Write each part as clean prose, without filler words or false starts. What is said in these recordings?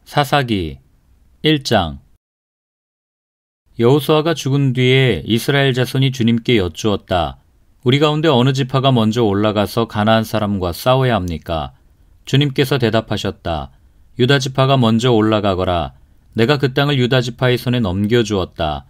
사사기 1장. 여호수아가 죽은 뒤에 이스라엘 자손이 주님께 여쭈었다. 우리 가운데 어느 지파가 먼저 올라가서 가나안 사람과 싸워야 합니까? 주님께서 대답하셨다. 유다 지파가 먼저 올라가거라. 내가 그 땅을 유다 지파의 손에 넘겨주었다.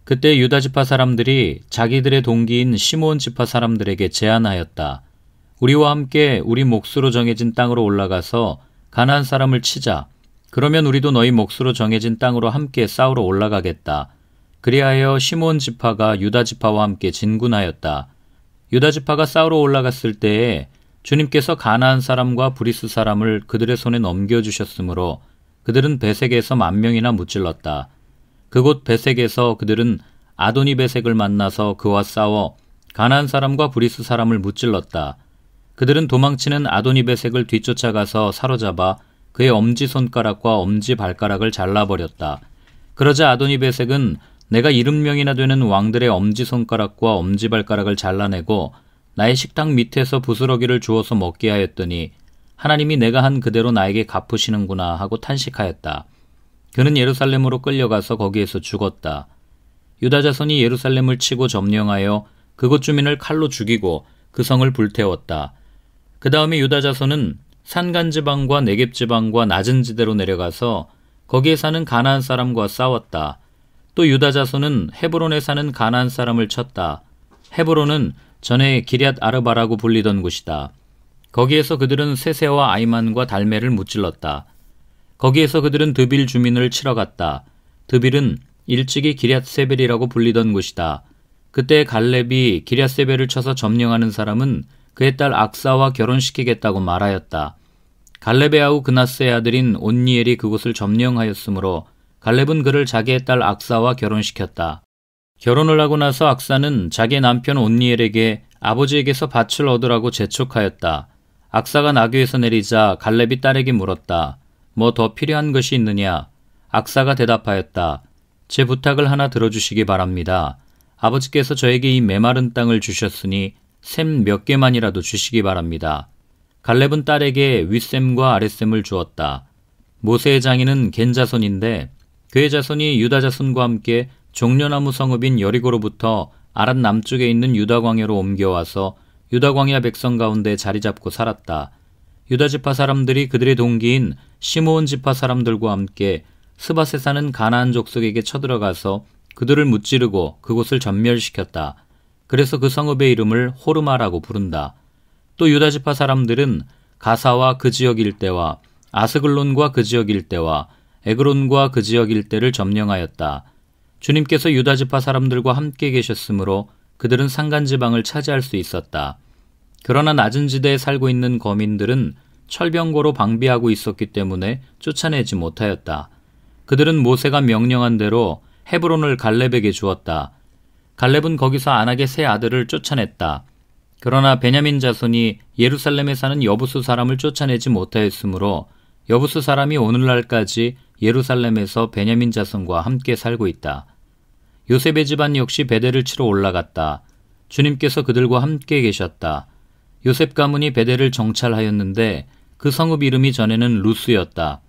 그때 유다 지파 사람들이 자기들의 동기인 시므온 지파 사람들에게 제안하였다. 우리와 함께 우리 몫으로 정해진 땅으로 올라가서 가나안 사람을 치자. 그러면 우리도 너희 몫으로 정해진 땅으로 함께 싸우러 올라가겠다. 그리하여 시므온 지파가 유다 지파와 함께 진군하였다. 유다 지파가 싸우러 올라갔을 때에 주님께서 가나안 사람과 브리스 사람을 그들의 손에 넘겨주셨으므로 그들은 베색에서 10,000명이나 무찔렀다. 그곳 베색에서 그들은 아도니 베색을 만나서 그와 싸워 가나안 사람과 브리스 사람을 무찔렀다. 그들은 도망치는 아도니 베색을 뒤쫓아가서 사로잡아 그의 엄지손가락과 엄지발가락을 잘라버렸다. 그러자 아도니 베색은 내가 70명이나 되는 왕들의 엄지손가락과 엄지발가락을 잘라내고 나의 식탁 밑에서 부스러기를 주워서 먹게 하였더니 하나님이 내가 한 그대로 나에게 갚으시는구나 하고 탄식하였다. 그는 예루살렘으로 끌려가서 거기에서 죽었다. 유다 자손이 예루살렘을 치고 점령하여 그곳 주민을 칼로 죽이고 그 성을 불태웠다. 그 다음에 유다 자손은 산간지방과 네겝지방과 낮은 지대로 내려가서 거기에 사는 가나안 사람과 싸웠다. 또 유다 자손은 헤브론에 사는 가나안 사람을 쳤다. 헤브론은 전에 기럇 아르바라고 불리던 곳이다. 거기에서 그들은 세세와 아이만과 달메를 무찔렀다. 거기에서 그들은 드빌 주민을 치러 갔다. 드빌은 일찍이 기럇 세벨이라고 불리던 곳이다. 그때 갈렙이 기럇 세벨을 쳐서 점령하는 사람은 그의 딸 악사와 결혼시키겠다고 말하였다. 갈렙의 아우 그나스의 아들인 온니엘이 그곳을 점령하였으므로 갈렙은 그를 자기의 딸 악사와 결혼시켰다. 결혼을 하고 나서 악사는 자기 남편 온니엘에게 아버지에게서 밭을 얻으라고 재촉하였다. 악사가 나귀에서 내리자 갈렙이 딸에게 물었다. 뭐 더 필요한 것이 있느냐? 악사가 대답하였다. 제 부탁을 하나 들어주시기 바랍니다. 아버지께서 저에게 이 메마른 땅을 주셨으니 샘 몇 개만이라도 주시기 바랍니다. 갈렙은 딸에게 윗샘과 아랫샘을 주었다. 모세의 장인은 겐 자손인데 그의 자손이 유다 자손과 함께 종려나무 성읍인 여리고로부터 아랏 남쪽에 있는 유다 광야로 옮겨와서 유다 광야 백성 가운데 자리 잡고 살았다. 유다 지파 사람들이 그들의 동기인 시므온 지파 사람들과 함께 스밧에 사는 가나안 족속에게 쳐들어가서 그들을 무찌르고 그곳을 전멸시켰다. 그래서 그 성읍의 이름을 호르마라고 부른다. 또 유다 지파 사람들은 가사와 그 지역 일대와 아스글론과 그 지역 일대와 에그론과 그 지역 일대를 점령하였다. 주님께서 유다 지파 사람들과 함께 계셨으므로 그들은 산간지방을 차지할 수 있었다. 그러나 낮은 지대에 살고 있는 거민들은 철병거로 방비하고 있었기 때문에 쫓아내지 못하였다. 그들은 모세가 명령한 대로 헤브론을 갈렙에게 주었다. 갈렙은 거기서 안악의 세 아들을 쫓아냈다. 그러나 베냐민 자손이 예루살렘에 사는 여부수 사람을 쫓아내지 못하였으므로 여부수 사람이 오늘날까지 예루살렘에서 베냐민 자손과 함께 살고 있다. 요셉의 집안 역시 베델을 치러 올라갔다. 주님께서 그들과 함께 계셨다. 요셉 가문이 베델을 정찰하였는데 그 성읍 이름이 전에는 루스였다.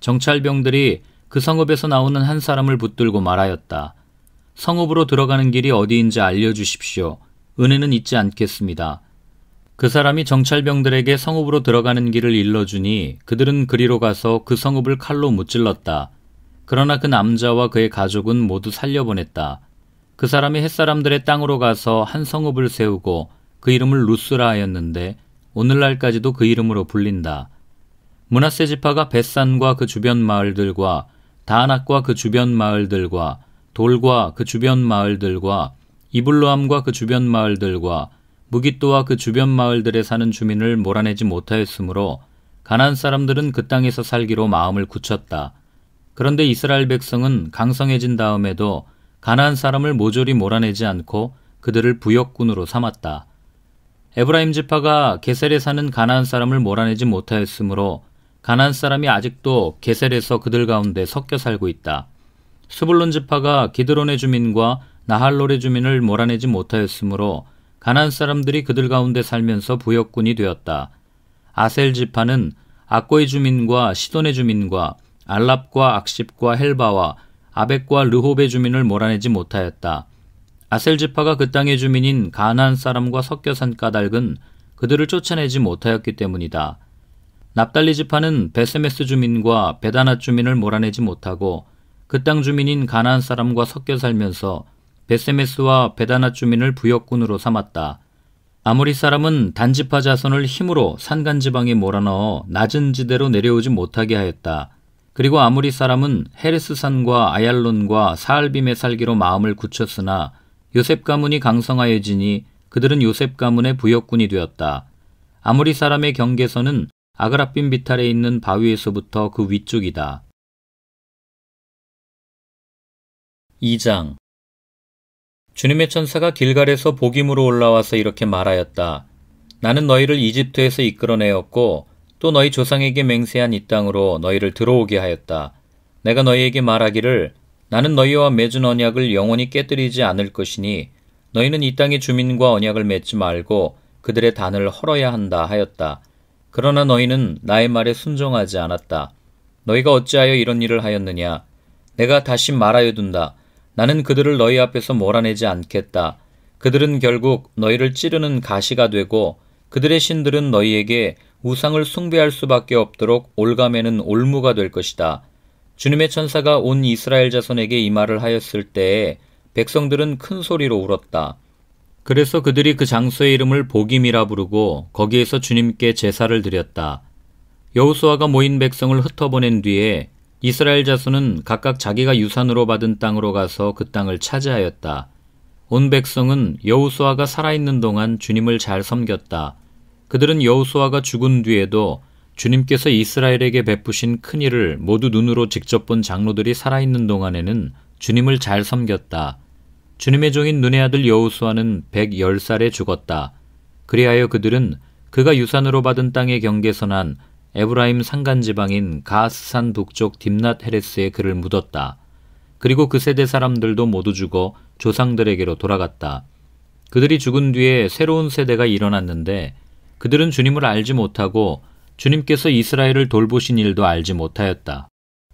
정찰병들이 그 성읍에서 나오는 한 사람을 붙들고 말하였다. 성읍으로 들어가는 길이 어디인지 알려주십시오. 은혜는 잊지 않겠습니다. 그 사람이 정찰병들에게 성읍으로 들어가는 길을 일러주니 그들은 그리로 가서 그 성읍을 칼로 무찔렀다. 그러나 그 남자와 그의 가족은 모두 살려보냈다. 그 사람이 햇사람들의 땅으로 가서 한 성읍을 세우고 그 이름을 루스라 하였는데 오늘날까지도 그 이름으로 불린다. 므낫세 지파가 벳산과 그 주변 마을들과 다낙과 그 주변 마을들과 돌과 그 주변 마을들과 이블로함과 그 주변 마을들과 무깃도와 그 주변 마을들에 사는 주민을 몰아내지 못하였으므로 가나안 사람들은 그 땅에서 살기로 마음을 굳혔다. 그런데 이스라엘 백성은 강성해진 다음에도 가나안 사람을 모조리 몰아내지 않고 그들을 부역군으로 삼았다. 에브라임 지파가 게셀에 사는 가나안 사람을 몰아내지 못하였으므로 가나안 사람이 아직도 게셀에서 그들 가운데 섞여 살고 있다. 스불론 지파가 기드론의 주민과 나할롤의 주민을 몰아내지 못하였으므로 가나안 사람들이 그들 가운데 살면서 부역군이 되었다. 아셀 지파는 악고의 주민과 시돈의 주민과 알랍과 악십과 헬바와 아벡과 르홉의 주민을 몰아내지 못하였다. 아셀 지파가 그 땅의 주민인 가나안 사람과 섞여 산 까닭은 그들을 쫓아내지 못하였기 때문이다. 납달리 지파는 베세메스 주민과 베다낫 주민을 몰아내지 못하고 그 땅 주민인 가나안 사람과 섞여 살면서 베세메스와 베다낫 주민을 부역군으로 삼았다. 아모리 사람은 단지파 자손을 힘으로 산간지방에 몰아넣어 낮은 지대로 내려오지 못하게 하였다. 그리고 아모리 사람은 헤레스산과 아얄론과 사알빔에 살기로 마음을 굳혔으나 요셉 가문이 강성하여지니 그들은 요셉 가문의 부역군이 되었다. 아모리 사람의 경계선은 아그라빔 비탈에 있는 바위에서부터 그 위쪽이다. 2장. 주님의 천사가 길갈에서 복임으로 올라와서 이렇게 말하였다. 나는 너희를 이집트에서 이끌어내었고 또 너희 조상에게 맹세한 이 땅으로 너희를 들어오게 하였다. 내가 너희에게 말하기를 나는 너희와 맺은 언약을 영원히 깨뜨리지 않을 것이니 너희는 이 땅의 주민과 언약을 맺지 말고 그들의 단을 헐어야 한다 하였다. 그러나 너희는 나의 말에 순종하지 않았다. 너희가 어찌하여 이런 일을 하였느냐? 내가 다시 말하여 둔다. 나는 그들을 너희 앞에서 몰아내지 않겠다. 그들은 결국 너희를 찌르는 가시가 되고 그들의 신들은 너희에게 우상을 숭배할 수밖에 없도록 올가매는 올무가 될 것이다. 주님의 천사가 온 이스라엘 자손에게 이 말을 하였을 때에 백성들은 큰 소리로 울었다. 그래서 그들이 그 장소의 이름을 복임이라 부르고 거기에서 주님께 제사를 드렸다. 여호수아가 모인 백성을 흩어보낸 뒤에 이스라엘 자손은 각각 자기가 유산으로 받은 땅으로 가서 그 땅을 차지하였다. 온 백성은 여호수아가 살아있는 동안 주님을 잘 섬겼다. 그들은 여호수아가 죽은 뒤에도 주님께서 이스라엘에게 베푸신 큰 일을 모두 눈으로 직접 본 장로들이 살아있는 동안에는 주님을 잘 섬겼다. 주님의 종인 눈의 아들 여호수아는 110살에 죽었다. 그리하여 그들은 그가 유산으로 받은 땅의 경계선한 에브라임 산간지방인 가스산 북쪽 딥낫 헤레스에 그를 묻었다. 그리고 그 세대 사람들도 모두 죽어 조상들에게로 돌아갔다. 그들이 죽은 뒤에 새로운 세대가 일어났는데 그들은 주님을 알지 못하고 주님께서 이스라엘을 돌보신 일도 알지 못하였다.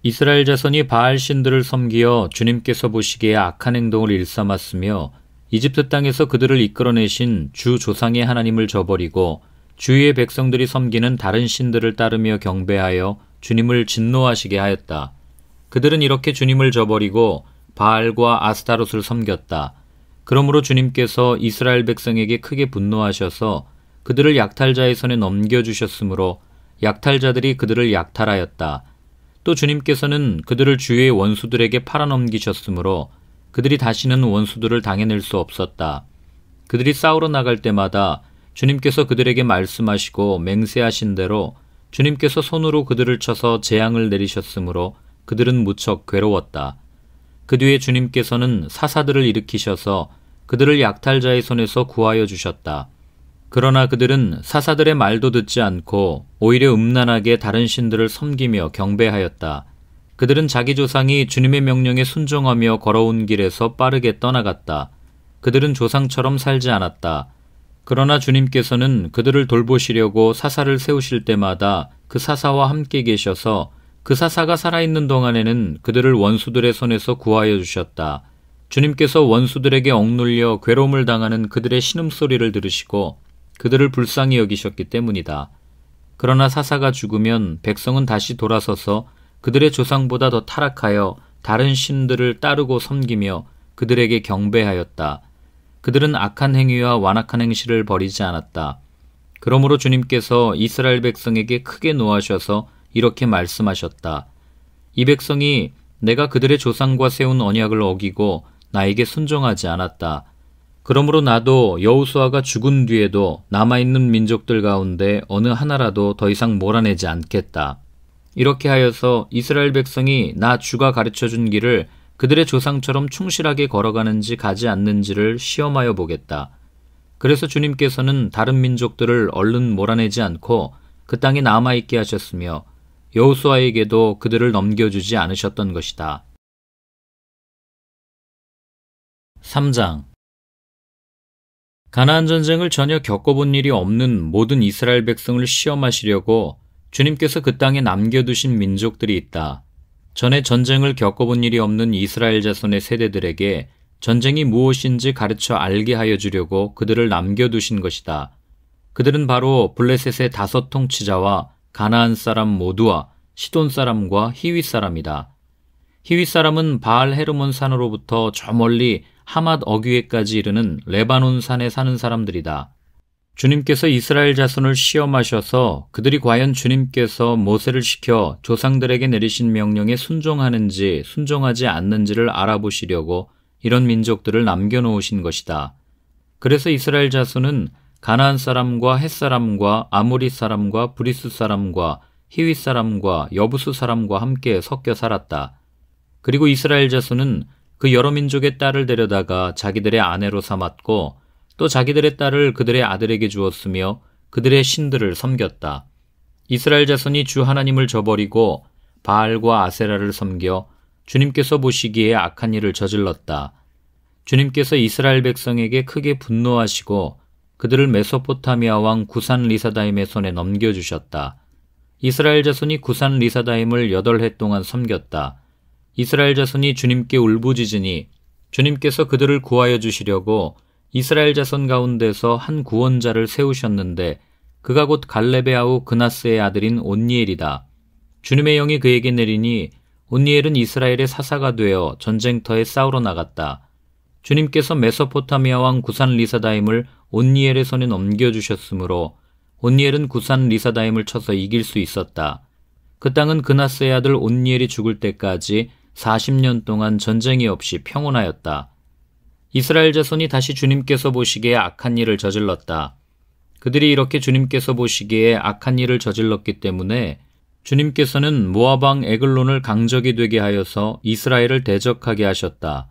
이스라엘 자손이 바알 신들을 섬기어 주님께서 보시기에 악한 행동을 일삼았으며 이집트 땅에서 그들을 이끌어내신 주 조상의 하나님을 저버리고 주위의 백성들이 섬기는 다른 신들을 따르며 경배하여 주님을 진노하시게 하였다. 그들은 이렇게 주님을 저버리고 바알과 아스타롯을 섬겼다. 그러므로 주님께서 이스라엘 백성에게 크게 분노하셔서 그들을 약탈자의 손에 넘겨주셨으므로 약탈자들이 그들을 약탈하였다. 또 주님께서는 그들을 주위의 원수들에게 팔아넘기셨으므로 그들이 다시는 원수들을 당해낼 수 없었다. 그들이 싸우러 나갈 때마다 주님께서 그들에게 말씀하시고 맹세하신 대로 주님께서 손으로 그들을 쳐서 재앙을 내리셨으므로 그들은 무척 괴로웠다. 그 뒤에 주님께서는 사사들을 일으키셔서 그들을 약탈자의 손에서 구하여 주셨다. 그러나 그들은 사사들의 말도 듣지 않고 오히려 음란하게 다른 신들을 섬기며 경배하였다. 그들은 자기 조상이 주님의 명령에 순종하며 걸어온 길에서 빠르게 떠나갔다. 그들은 조상처럼 살지 않았다. 그러나 주님께서는 그들을 돌보시려고 사사를 세우실 때마다 그 사사와 함께 계셔서 그 사사가 살아있는 동안에는 그들을 원수들의 손에서 구하여 주셨다. 주님께서 원수들에게 억눌려 괴로움을 당하는 그들의 신음소리를 들으시고 그들을 불쌍히 여기셨기 때문이다. 그러나 사사가 죽으면 백성은 다시 돌아서서 그들의 조상보다 더 타락하여 다른 신들을 따르고 섬기며 그들에게 경배하였다. 그들은 악한 행위와 완악한 행실을 버리지 않았다. 그러므로 주님께서 이스라엘 백성에게 크게 노하셔서 이렇게 말씀하셨다. 이 백성이 내가 그들의 조상과 세운 언약을 어기고 나에게 순종하지 않았다. 그러므로 나도 여호수아가 죽은 뒤에도 남아있는 민족들 가운데 어느 하나라도 더 이상 몰아내지 않겠다. 이렇게 하여서 이스라엘 백성이 나 주가 가르쳐준 길을 그들의 조상처럼 충실하게 걸어가는지 가지 않는지를 시험하여 보겠다. 그래서 주님께서는 다른 민족들을 얼른 몰아내지 않고 그 땅에 남아있게 하셨으며 여호수아에게도 그들을 넘겨주지 않으셨던 것이다. 3장. 가나안 전쟁을 전혀 겪어본 일이 없는 모든 이스라엘 백성을 시험하시려고 주님께서 그 땅에 남겨두신 민족들이 있다. 전에 전쟁을 겪어본 일이 없는 이스라엘 자손의 세대들에게 전쟁이 무엇인지 가르쳐 알게 하여 주려고 그들을 남겨두신 것이다. 그들은 바로 블레셋의 5 통치자와 가나안 사람 모두와 시돈 사람과 히윗 사람이다. 히윗 사람은 바알 헤르몬 산으로부터 저 멀리 하맛 어귀에까지 이르는 레바논 산에 사는 사람들이다. 주님께서 이스라엘 자손을 시험하셔서 그들이 과연 주님께서 모세를 시켜 조상들에게 내리신 명령에 순종하는지 순종하지 않는지를 알아보시려고 이런 민족들을 남겨놓으신 것이다. 그래서 이스라엘 자손은 가나안 사람과 헷 사람과 아모리 사람과 브리스 사람과 히윗 사람과 여부수 사람과 함께 섞여 살았다. 그리고 이스라엘 자손은 그 여러 민족의 딸을 데려다가 자기들의 아내로 삼았고 또 자기들의 딸을 그들의 아들에게 주었으며 그들의 신들을 섬겼다. 이스라엘 자손이 주 하나님을 저버리고 바알과 아세라를 섬겨 주님께서 보시기에 악한 일을 저질렀다. 주님께서 이스라엘 백성에게 크게 분노하시고 그들을 메소포타미아 왕 구산 리사다임의 손에 넘겨주셨다. 이스라엘 자손이 구산 리사다임을 8해 동안 섬겼다. 이스라엘 자손이 주님께 울부짖으니 주님께서 그들을 구하여 주시려고 이스라엘 자손 가운데서 한 구원자를 세우셨는데 그가 곧 갈렙의 아우 그나스의 아들인 온니엘이다. 주님의 영이 그에게 내리니 온니엘은 이스라엘의 사사가 되어 전쟁터에 싸우러 나갔다. 주님께서 메소포타미아 왕 구산 리사다임을 온니엘의 손에 넘겨주셨으므로 온니엘은 구산 리사다임을 쳐서 이길 수 있었다. 그 땅은 그나스의 아들 온니엘이 죽을 때까지 40년 동안 전쟁이 없이 평온하였다. 이스라엘 자손이 다시 주님께서 보시기에 악한 일을 저질렀다. 그들이 이렇게 주님께서 보시기에 악한 일을 저질렀기 때문에 주님께서는 모압 왕 에글론을 강적이 되게 하여서 이스라엘을 대적하게 하셨다.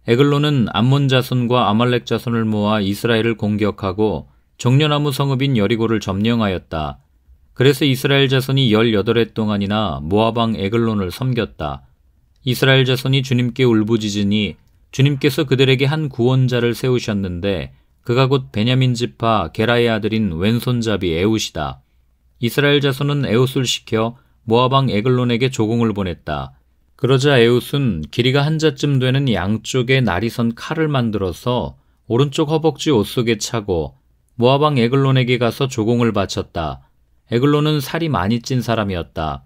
에글론은 암몬 자손과 아말렉 자손을 모아 이스라엘을 공격하고 종려나무 성읍인 여리고를 점령하였다. 그래서 이스라엘 자손이 18해 동안이나 모압 왕 에글론을 섬겼다. 이스라엘 자손이 주님께 울부짖으니 주님께서 그들에게 한 구원자를 세우셨는데 그가 곧 베냐민 지파 게라의 아들인 왼손잡이 에웃이다. 이스라엘 자손은 에웃을 시켜 모압 왕 에글론에게 조공을 보냈다. 그러자 에웃은 길이가 한 자쯤 되는 양쪽에 날이 선 칼을 만들어서 오른쪽 허벅지 옷 속에 차고 모압 왕 에글론에게 가서 조공을 바쳤다. 에글론은 살이 많이 찐 사람이었다.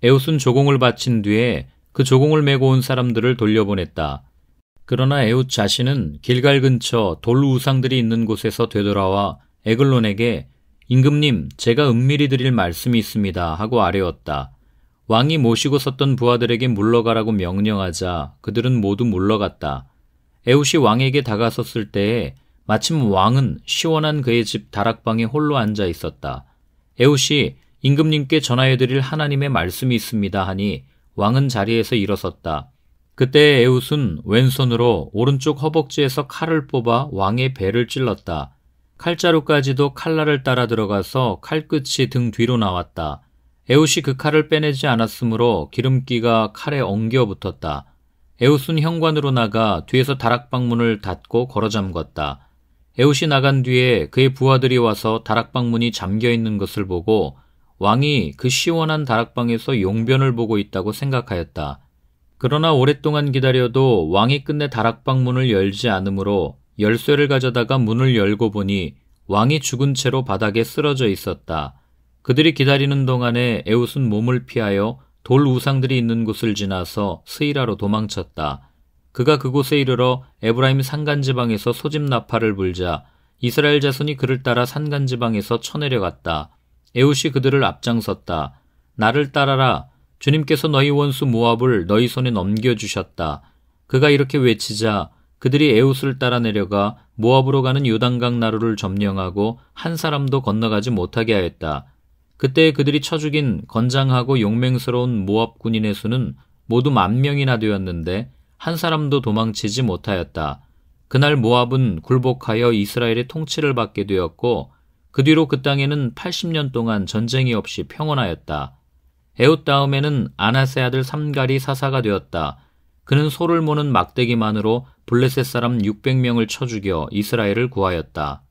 에웃은 조공을 바친 뒤에 그 조공을 메고 온 사람들을 돌려보냈다. 그러나 에웃 자신은 길갈 근처 돌 우상들이 있는 곳에서 되돌아와 에글론에게 임금님, 제가 은밀히 드릴 말씀이 있습니다 하고 아뢰었다. 왕이 모시고 섰던 부하들에게 물러가라고 명령하자 그들은 모두 물러갔다. 에웃이 왕에게 다가섰을 때에 마침 왕은 시원한 그의 집 다락방에 홀로 앉아 있었다. 에웃이 임금님께 전하여드릴 하나님의 말씀이 있습니다 하니 왕은 자리에서 일어섰다. 그때 에웃은 왼손으로 오른쪽 허벅지에서 칼을 뽑아 왕의 배를 찔렀다. 칼자루까지도 칼날을 따라 들어가서 칼끝이 등 뒤로 나왔다. 에웃이 그 칼을 빼내지 않았으므로 기름기가 칼에 엉겨 붙었다. 에웃은 현관으로 나가 뒤에서 다락방 문을 닫고 걸어 잠궜다. 에웃이 나간 뒤에 그의 부하들이 와서 다락방 문이 잠겨 있는 것을 보고 왕이 그 시원한 다락방에서 용변을 보고 있다고 생각하였다. 그러나 오랫동안 기다려도 왕이 끝내 다락방 문을 열지 않으므로 열쇠를 가져다가 문을 열고 보니 왕이 죽은 채로 바닥에 쓰러져 있었다. 그들이 기다리는 동안에 에웃은 몸을 피하여 돌 우상들이 있는 곳을 지나서 스이라로 도망쳤다. 그가 그곳에 이르러 에브라임 산간지방에서 소집 나팔을 불자 이스라엘 자손이 그를 따라 산간지방에서 쳐내려갔다. 에웃이 그들을 앞장섰다. 나를 따라라. 주님께서 너희 원수 모압을 너희 손에 넘겨주셨다. 그가 이렇게 외치자 그들이 에웃을 따라 내려가 모압으로 가는 요단강 나루를 점령하고 한 사람도 건너가지 못하게 하였다. 그때 그들이 쳐 죽인 건장하고 용맹스러운 모압 군인의 수는 모두 10,000명이나 되었는데 한 사람도 도망치지 못하였다. 그날 모압은 굴복하여 이스라엘의 통치를 받게 되었고 그 뒤로 그 땅에는 80년 동안 전쟁이 없이 평온하였다. 에웃 다음에는 아나세 아들 삼갈이 사사가 되었다. 그는 소를 모는 막대기만으로 블레셋 사람 600명을 쳐 죽여 이스라엘을 구하였다.